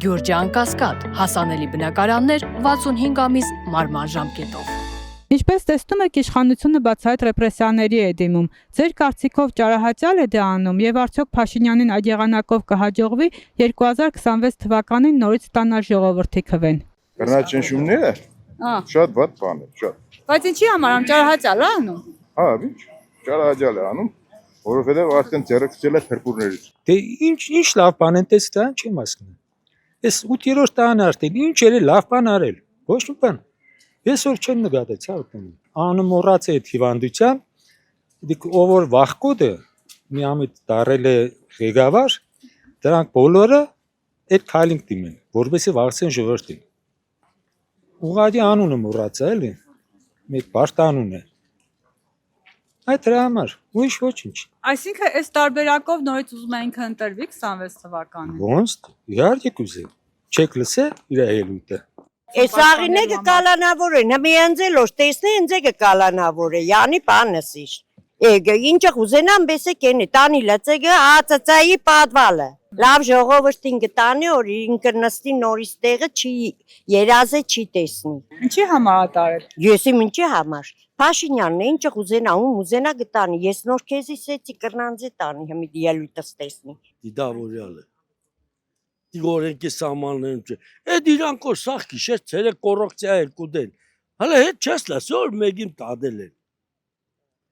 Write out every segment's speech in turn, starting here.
Գյուրջան Կասկադ, հասանելի բնակարաններ 65 ամիս մարման ժամկետով։ Ինչպես տեսնում եք, իշխանությունը բացահայտ ռեպրեսիաների է դիմում։ Ձեր կարծիքով ճարահատյալ է դա անում եւ արդյոք Փաշինյանին այդ եղանակով կհաջողվի 2026 թվականին նորից ստանալ ժողովրդի քվեն։ Բռնաճնշումները շատ վատ բան է, շատ։ Բայց ինչի համար ճարահատյալ է անում։ Հա, ինչ ճարահատյալ է անում, որովհետեւ արդեն ձեռքցել է փրկուրներից։ Դե ինչ լավ բան են տեսել, չեմ հասկանում։ Այս 8-րդ տանը արդեն ինչ էր լավ բան արել։ Ոչ մի բան։ Ես որ չեմ նկատել, ցավոք։ Անը մոռաց է այդ հիվանդության, դիք ով որ վախկոդը մի ամիտ դարել է ղեկավար, դրանք բոլորը այդ քայլին դիմեն, որովհետեւ վախցեն ժողովրդին։ Ուղղակի անունը մոռացա էլի։ Մեկ բարդ անուն է։ Այդ դրա համար ուրիշ ոչինչ։ Այսինքն այս տարբերակով նորից ուզում են ընտրվի 26 թվականին։ Ոնց իհարկե կուզեմ։ Չեք լսել իր ելույթը։ Այս աղինը կկալանավոր է, նմիանձելոշ տեսնե ինձ կկալանավոր է, յանի պանսիշ։ Էգը ինչը ուզենամ բեսե կենի, տանի լծեգը ածածայի պատվալը։ Լավ ժողովրդին կտանի, որ ինքը նստի նորից տեղը չի երազե չի տեսնի։ Ինչի համար ատարել։ Եսի ինչի համար։ Փաշինյանն է ինչը ուզենա, ուզենա կտանի, ես նոր քեզի սեցի կրնանձե տանի, հիմի ելույթս տեսնի։ Դիդավորյալը։ Դիգորենքի սամաններում չէ։ Այդ իրանք որ սաղ գիշեր ցերը կոռոկցիա են կուդեն։ Հələ հետ չես լսի որ մեկին տադել են։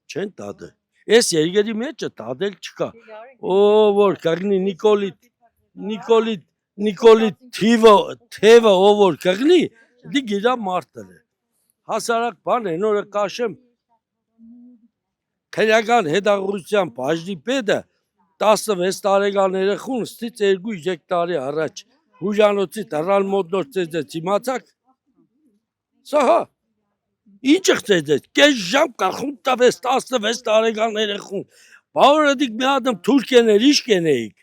Չեն տադել։ Այս երկերի մեջը տադել չկա։ Ո որ կգնի Նիկոլիտ թևը ով որ կգնի, դի գիրա մարտել է։ Հասարակ բան է, նորը կաշեմ քրեական հետաղրության բաժնի պետը 16 տարեկան երեխուն ստից 2-3 տարի առաջ հուժանոցի դռան մոտ նոր ծեծեց, իմացաք։ Սա հա ինչ եղծեց, կես ժամ կախում տավես 16 տարեկան երեխուն, բավորը դիք մի ադմ թուրքեներ իշ կենեիք,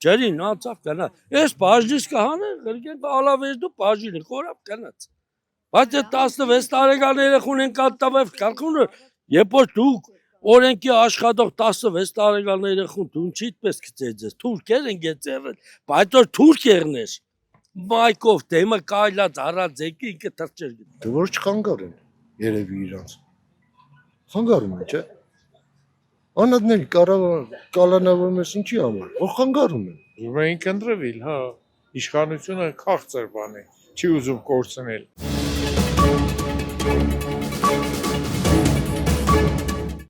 ջերին անցավ կնա, ես բաժնիս կհանը, գրգեն ալավեզ դու բաժինը, կորապ կնաց, բայց 16 տարեկան երեխուն են կատտավև կալքունը, երբ որ դուք օրենքի աշխատող 16 տարեկան երեխուն դու ինչի պես կծեծես, թուրքեր են գեցերել, բայց որ թուրքերն ես, Մայքով դեմը կայլած առած եկի ինքը թրջեր գիտի։ Դե որ չխանգարեն, երևի իրանց։ Խանգարում են, չէ։ Անադների կալանավորում ես ինչի համար, որ խանգարում են։ Ուզում էին կընտրվել, հա, իշխանությունը քաղցր բան է, չի ուզում կորցնել։